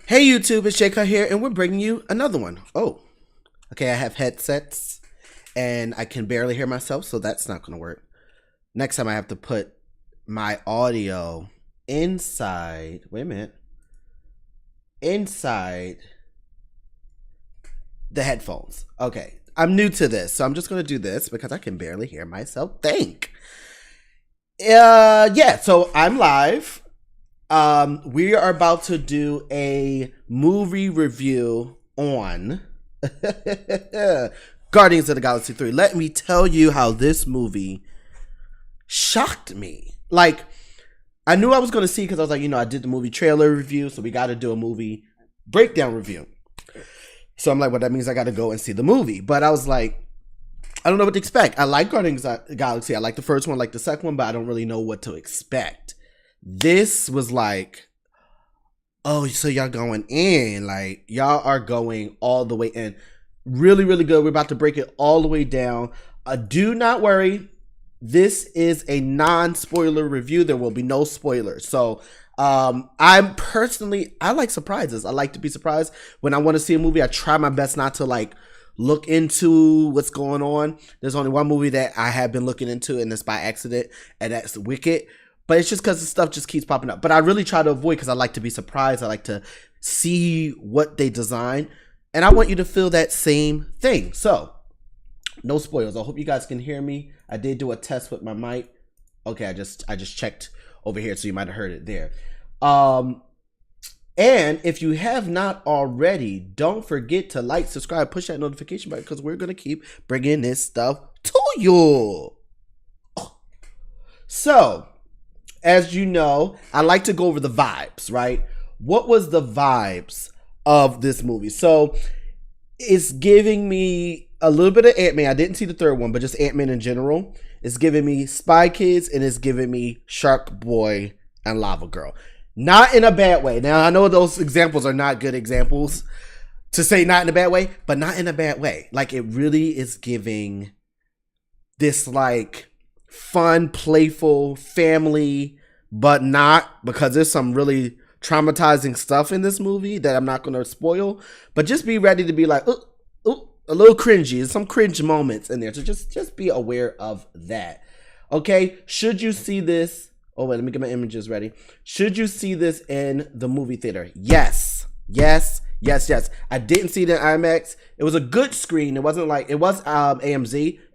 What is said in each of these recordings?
Hey YouTube, it's Cutt here, and we're bringing you another one. Oh, okay, I have headsets, and I can barely hear myself, so that's not going to work. Next time I have to put my audio inside, wait a minute, inside the headphones. Okay, I'm new to this, so I'm just going to do this because I can barely hear myself think. Yeah, so I'm live. We are about to do a movie review on Guardians of the Galaxy 3. Let me tell you how this movie shocked me. Like, I knew I was going to see because I was like, I did the movie trailer review, so we got to do a movie breakdown review. So I'm like, well, that means I got to go and see the movie. But I was like, I don't know what to expect. I like Guardians of the Galaxy. I like the first one, I like the second one, but I don't really know what to expect. This was like, oh, so y'all going in. Like, y'all are going all the way in. Really, really good. We're about to break it all the way down. Do not worry. This is a non-spoiler review. There will be no spoilers. So, I like surprises. I like to be surprised. When I want to see a movie, I try my best not to, look into what's going on. There's only one movie that I have been looking into, and it's by accident, and that's Wicked. But it's just because the stuff just keeps popping up. But I really try to avoid because I like to be surprised. I like to see what they design. And I want you to feel that same thing. So, no spoilers. I hope you guys can hear me. I did do a test with my mic. Okay, I just checked over here, so you might have heard it there. And if you have not already, don't forget to like, subscribe, push that notification button because we're going to keep bringing this stuff to you. So, as you know, I like to go over the vibes, right? What was the vibes of this movie? So it's giving me a little bit of Ant-Man. I didn't see the third one, but just Ant-Man in general. It's giving me Spy Kids, and it's giving me Shark Boy and Lava Girl. Not in a bad way. Now, I know those examples are not good examples to say not in a bad way, but not in a bad way. Like, it really is giving this, fun, playful family, but not, because there's some really traumatizing stuff in this movie that I'm not going to spoil. But just be ready to be like, ooh, a little cringy. There's some cringe moments in there. So just be aware of that. Okay? Should you see this? Oh, wait, let me get my images ready. Should you see this in the movie theater? Yes. Yes. Yes, yes. I didn't see it in IMAX. It was a good screen. It wasn't like, it was AMC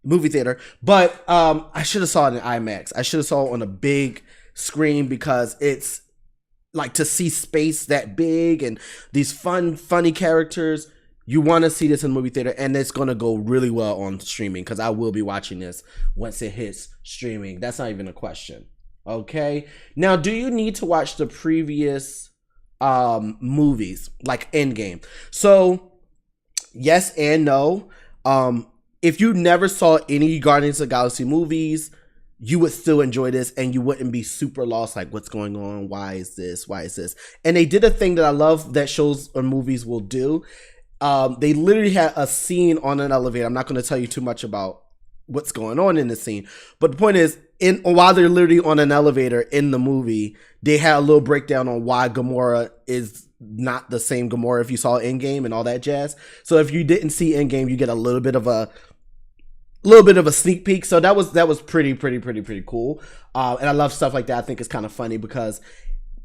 movie theater, but I should have saw it in IMAX. I should have saw it on a big screen because it's like, to see space that big and these funny characters. You want to see this in the movie theater, and it's going to go really well on streaming because I will be watching this once it hits streaming. That's not even a question. Okay. Now, do you need to watch the previous movies like Endgame? So yes and no. If you never saw any Guardians of the Galaxy movies, you would still enjoy this and you wouldn't be super lost, like, what's going on? Why is this? Why is this? And they did a thing that I love that shows or movies will do. They literally had a scene on an elevator. I'm not going to tell you too much about what's going on in the scene, but the point is, while they're literally on an elevator in the movie, they had a little breakdown on why Gamora is not the same Gamora if you saw Endgame and all that jazz. So if you didn't see Endgame, you get a little bit of a sneak peek. So that was pretty cool. And I love stuff like that. I think it's kind of funny because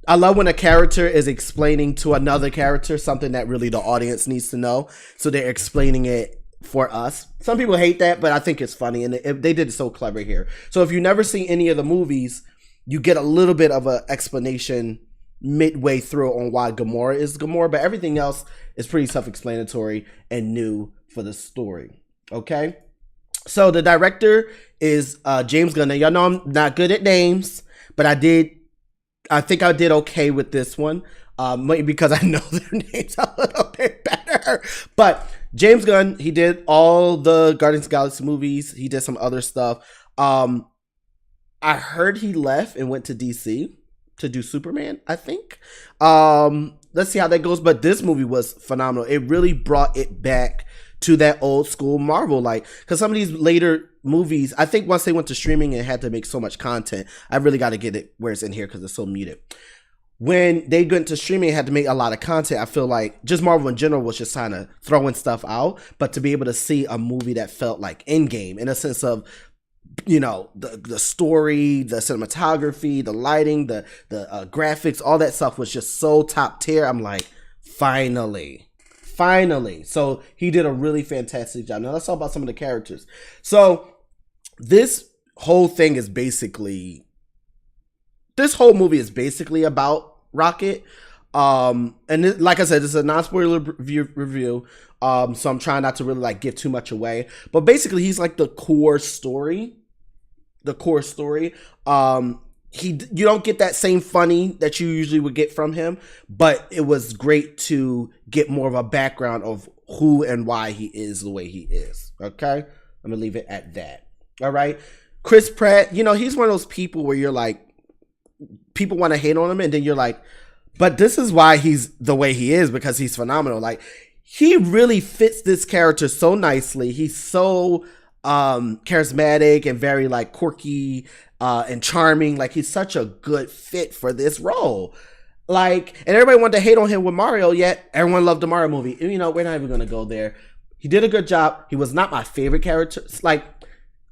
I love when a character is explaining to another character something that really the audience needs to know. So they're explaining it for us. Some people hate that, but I think it's funny, and they did it so clever here. So if you never seen any of the movies, you get a little bit of an explanation midway through on why Gamora is Gamora, but everything else is pretty self-explanatory and new for the story. Okay? So the director is James Gunn. Now, y'all know I'm not good at names, but I think I did okay with this one. Maybe because I know their names a little bit better. But James Gunn, he did all the Guardians of the Galaxy movies. He did some other stuff. I heard he left and went to DC to do Superman, I think. Let's see how that goes. But this movie was phenomenal. It really brought it back to that old school Marvel. Like, because some of these later movies, I think once they went to streaming and had to make so much content, I really got to get it where it's in here because it's so muted. When they went to streaming and had to make a lot of content, I feel like just Marvel in general was just kind of throwing stuff out. But to be able to see a movie that felt like Endgame in a sense of, you know, the story, the cinematography, the lighting, the graphics, all that stuff was just so top tier. I'm like, finally. So he did a really fantastic job. Now let's talk about some of the characters. So this whole movie is basically about Rocket. Like I said, this is a non-spoiler review. So I'm trying not to really like give too much away. But basically he's like the core story. You don't get that same funny that you usually would get from him, but it was great to get more of a background of who and why he is the way he is. Okay? I'm gonna leave it at that. All right. Chris Pratt, you know, he's one of those people where you're like, people want to hate on him, and then you're like, but this is why he's the way he is, because he's phenomenal. Like, he really fits this character so nicely. He's so charismatic and very like quirky and charming. Like, he's such a good fit for this role. Like, and everybody wanted to hate on him with Mario, yet everyone loved the Mario movie. And, you know, we're not even gonna go there. He did a good job. He was not my favorite character. Like,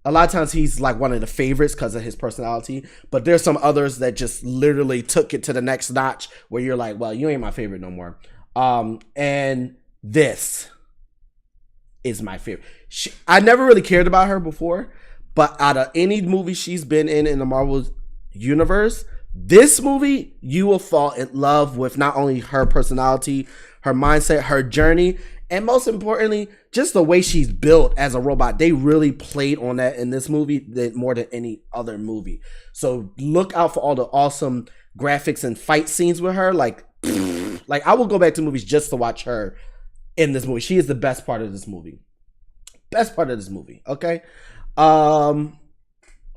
a lot of times he's like one of the favorites because of his personality, but there's some others that just literally took it to the next notch where you're like, well, you ain't my favorite no more. And this is my favorite. I never really cared about her before, but out of any movie she's been in the Marvel universe, this movie, you will fall in love with not only her personality, her mindset, her journey, and most importantly, just the way she's built as a robot. They really played on that in this movie more than any other movie. So look out for all the awesome graphics and fight scenes with her. Like I will go back to movies just to watch her in this movie. She is the best part of this movie. Okay.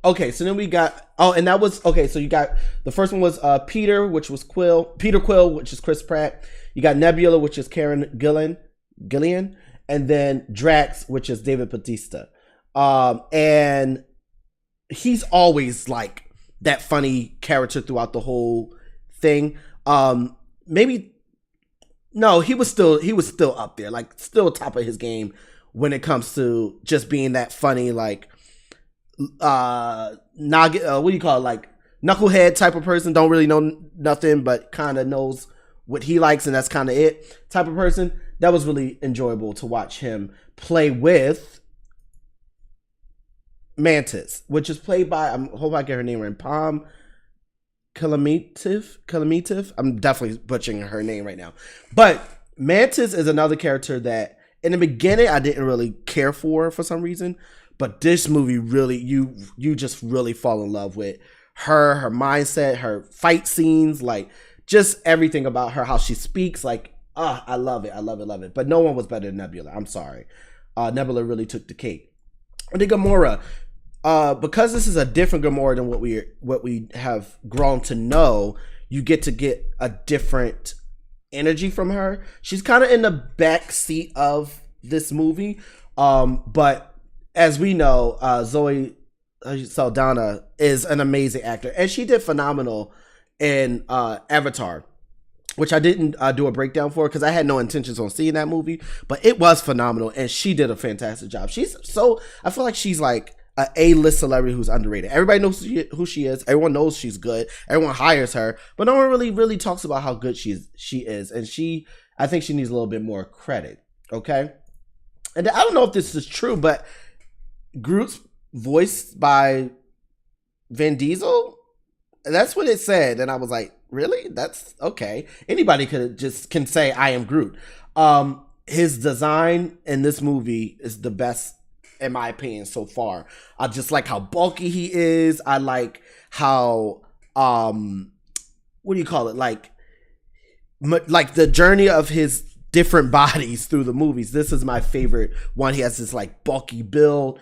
Okay, so then we got, and that was, okay, so you got, the first one was Peter Quill, which is Chris Pratt. You got Nebula, which is Karen Gillian, and then Drax, which is David Bautista. And he's always like that funny character throughout the whole thing. He was still up there, like still top of his game when it comes to just being that funny, like what do you call it, like knucklehead type of person, don't really know nothing but kind of knows what he likes and that's kind of it type of person. That was really enjoyable to watch him play with Mantis, which is played by, I hope I get her name right, Pom Kalamitiv. I'm definitely butchering her name right now. But Mantis is another character that in the beginning I didn't really care for some reason. But this movie really, you just really fall in love with her mindset, her fight scenes, like just everything about her, how she speaks. Like, I love it. But no one was better than Nebula. I'm sorry. Nebula really took the cake. And then Gamora, because this is a different Gamora than what we have grown to know, you get a different energy from her. She's kind of in the back seat of this movie, but as we know, Zoe Saldana is an amazing actor, and she did phenomenal in Avatar, which I didn't do a breakdown for because I had no intentions on seeing that movie, but it was phenomenal, and she did a fantastic job. I feel like she's like an A-list celebrity who's underrated. Everybody knows who she is. Everyone knows she's good. Everyone hires her, but no one really talks about how good she is, and I think she needs a little bit more credit. Okay, and I don't know if this is true, but Groot's voiced by Vin Diesel? That's what it said. And I was like, really? That's okay. Anybody can say I am Groot. His design in this movie is the best in my opinion so far. I just like how bulky he is. I like how, what do you call it? Like the journey of his different bodies through the movies. This is my favorite one. He has this like bulky build.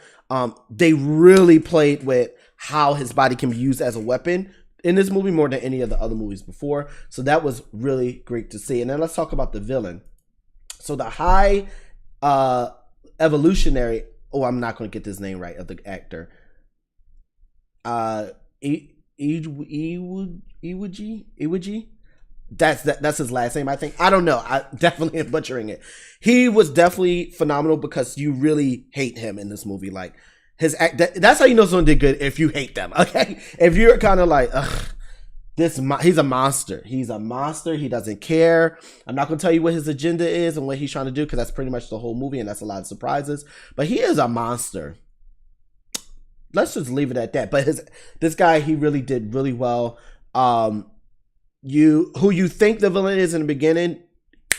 They really played with how his body can be used as a weapon in this movie more than any of the other movies before. So that was really great to see. And then let's talk about the villain. So the high evolutionary. Oh, I'm not going to get this name right of the actor. Iwuji. That's his last name, I think. I don't know. I definitely am butchering it. He was definitely phenomenal because you really hate him in this movie. Like his act. That's how you know someone did good if you hate them. Okay, if you're kind of like, ugh, he's a monster. He's a monster. He doesn't care. I'm not gonna tell you what his agenda is and what he's trying to do because that's pretty much the whole movie and that's a lot of surprises. But he is a monster. Let's just leave it at that. But this guy, he really did really well. Who you think the villain is in the beginning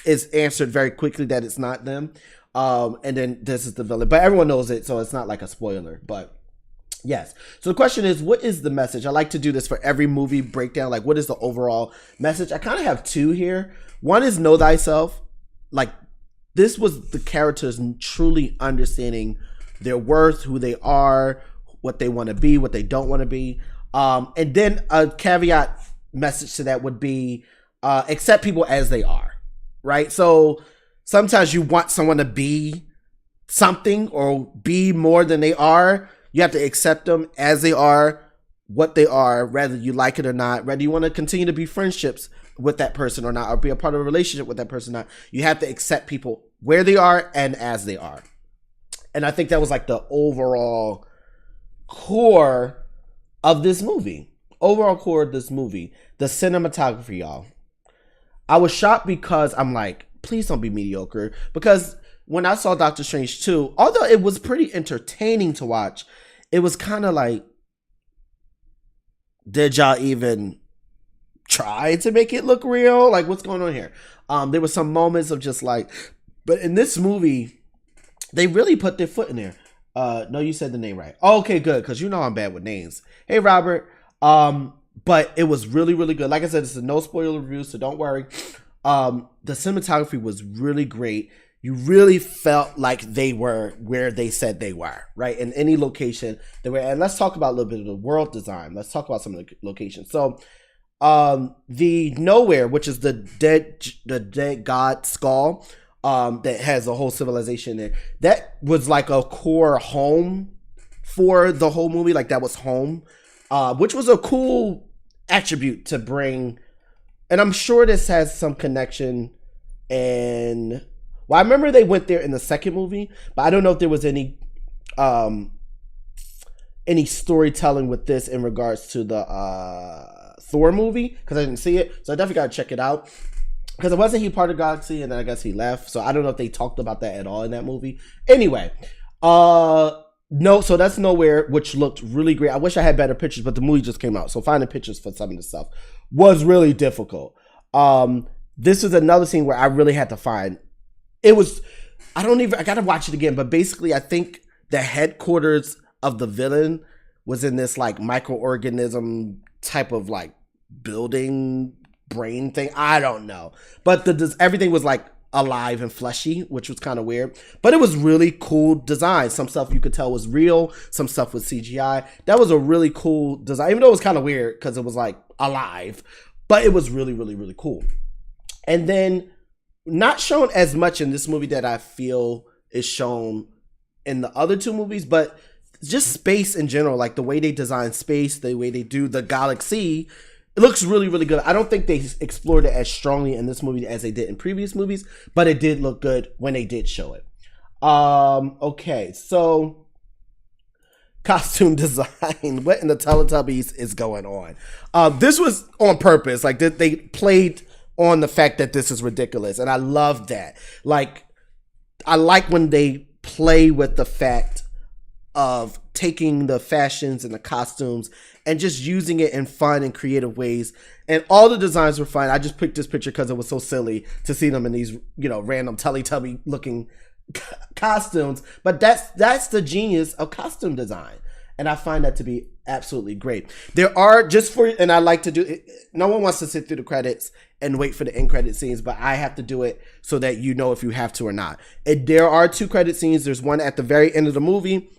is answered very quickly that it's not them. And then this is the villain, but everyone knows it, so it's not like a spoiler. But yes. So the question is, what is the message? I like to do this for every movie breakdown. Like, what is the overall message? I kind of have two here. One is know thyself. Like, this was the characters truly understanding their worth, who they are, what they want to be, what they don't want to be. And then a caveat message to that would be accept people as they are, right? So sometimes you want someone to be something or be more than they are. You have to accept them as they are, what they are, whether you like it or not, whether you want to continue to be friendships with that person or not, or be a part of a relationship with that person or not. You have to accept people where they are and as they are. And I think that was like the overall core of this movie. Overall core of this movie. The cinematography, y'all. I was shocked because I'm like, please don't be mediocre. Because when I saw Doctor Strange 2, although it was pretty entertaining to watch, it was kind of like, did y'all even try to make it look real? Like, what's going on here? There were some moments of just like, but in this movie, they really put their foot in there. No, you said the name right. Okay, good, because you know I'm bad with names. Hey, Robert. But it was really, really good. Like I said, this is no spoiler review, so don't worry. The cinematography was really great. You really felt like they were where they said they were, right? In any location they were. And let's talk about a little bit of the world design. Let's talk about some of the locations. So, the Nowhere, which is the dead god skull, that has a whole civilization there. That was like a core home for the whole movie. Like that was home. Which was a cool attribute to bring. And I'm sure this has some connection. And well, I remember they went there in the second movie, but I don't know if there was any storytelling with this in regards to the Thor movie, because I didn't see it. So I definitely got to check it out. Because it wasn't he part of Galaxy, and then I guess he left. So I don't know if they talked about that at all in that movie. Anyway, no, so that's Nowhere, which looked really great. I wish I had better pictures, but the movie just came out, so finding pictures for some of the stuff was really difficult. This is another scene where I really had to find. I gotta watch it again, but basically I think the headquarters of the villain was in this like microorganism type of like building brain thing. I don't know, but everything was like alive and fleshy, which was kind of weird, but it was really cool design. Some stuff you could tell was real, some stuff was CGI. That was a really cool design, even though it was kind of weird because it was like alive, but it was really, really, really cool. And then not shown as much in this movie that I feel is shown in the other two movies, but just space in general, like the way they design space, the way they do the galaxy, it looks really, really good. I don't think they explored it as strongly in this movie as they did in previous movies, but it did look good when they did show it. Okay, so costume design. What in the Teletubbies is going on? This was on purpose. Like they played on the fact that this is ridiculous, and I love that. Like, I like when they play with the fact of taking the fashions and the costumes and just using it in fun and creative ways. And all the designs were fun. I just picked this picture because it was so silly to see them in these, random Teletubby looking costumes. But that's the genius of costume design. And I find that to be absolutely great. There are, and I like to do it, no one wants to sit through the credits and wait for the end credit scenes, but I have to do it so that you know if you have to or not. There are 2 credit scenes. There's one at the very end of the movie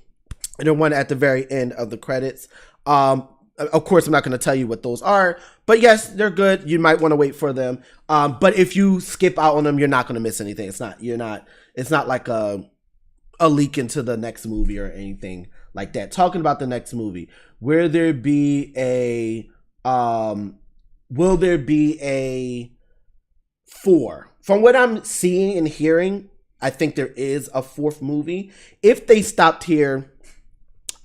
and then one at the very end of the credits. Of course, I'm not going to tell you what those are, but yes, they're good. You might want to wait for them. But if you skip out on them, you're not going to miss anything. It's not like a a leak into the next movie or anything like that. Talking about the next movie, will there be a 4? From what I'm seeing and hearing, I think there is a 4th movie. If they stopped here,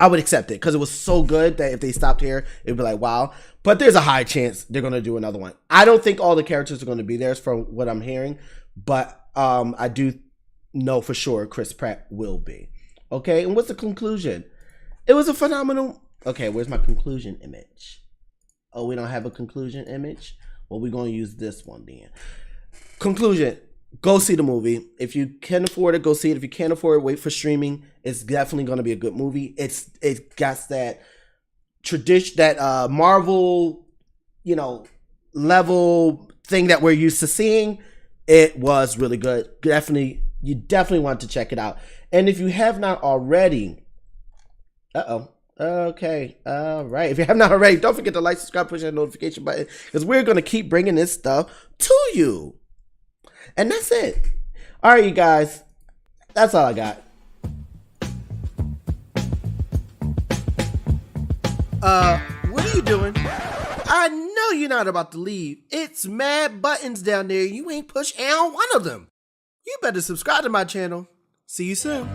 I would accept it because it was so good that if they stopped here, it'd be like, wow. But there's a high chance they're going to do another one. I don't think all the characters are going to be there from what I'm hearing, but I do know for sure Chris Pratt will be. Okay, and what's the conclusion? It was a phenomenal... Okay, where's my conclusion image? Oh, we don't have a conclusion image? Well, we're going to use this one then. Conclusion. Go see the movie. If you can afford it, go see it. If you can't afford it, wait for streaming. It's definitely going to be a good movie. It got that tradition, that Marvel, level thing that we're used to seeing. It was really good. You definitely want to check it out. And if you have not already, okay, all right. If you have not already, don't forget to like, subscribe, push that notification button because we're going to keep bringing this stuff to you. And that's it. All right, you guys. That's all I got. What are you doing? I know you're not about to leave. It's mad buttons down there. You ain't pushed on one of them. You better subscribe to my channel. See you soon.